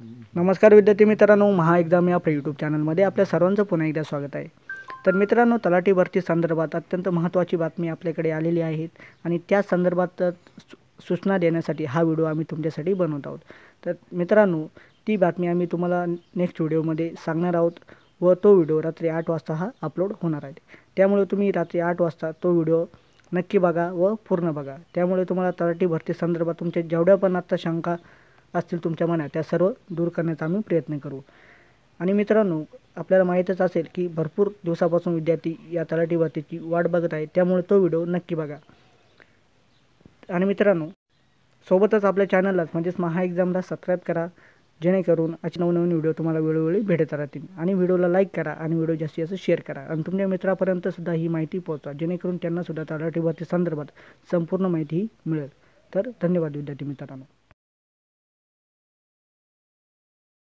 नमस्कार विद्यार्थी मित्रांनो, महा एक्झाम या आपल्या यूट्यूब चॅनलमध्ये आपल्या सर्वांचं पुन्हा एकदा स्वागत आहे। तर मित्रांनो, तलाठी भरती संदर्भात अत्यंत महत्त्वाची बातमी आपल्याकडे आलेली आहे आणि त्या संदर्भात सूचना देण्यासाठी हा व्हिडिओ आम्ही तुमच्यासाठी बनवत आहोत। तर मित्रांनो, ती बातमी आम्ही तुम्हाला नेक्स्ट व्हिडिओमध्ये सांगणार आहोत व तो व्हिडिओ रात्री 8 वाजता हा अपलोड होणार आहे। त्यामुळे तुम्ही रात्री 8 वाजता तो व्हिडिओ नक्की बघा व पूर्ण बघा। त्यामुळे तुम्हाला तलाठी भरती संदर्भात तुमच्या जेवढ्या पण आता शंका असतील तुमच्या मनात त्या सर्व दूर करण्याचा आम्ही प्रयत्न करू। आणि मित्रांनो, आपल्याला माहीतच असेल की भरपूर दिवसापासून विद्यार्थी या तलाठी भरतीची वाट बघत आहेत, त्यामुळे तो व्हिडिओ नक्की बघा। आणि मित्रांनो, सोबतच आपल्या चॅनलला म्हणजेच महा एक्झामला सबस्क्राईब करा, जेणेकरून असे नवनवीन व्हिडिओ तुम्हाला वेळोवेळी भेटत राहतील। आणि व्हिडिओला लाईक करा आणि व्हिडिओ जास्तीत जास्त शेअर करा आणि तुमच्या मित्रांपर्यंत सुद्धा ही माहिती पोहोचवा, जेणेकरून त्यांना सुद्धा तलाठी भरती संदर्भात संपूर्ण माहिती मिळेल। तर धन्यवाद विद्यार्थी मित्रांनो।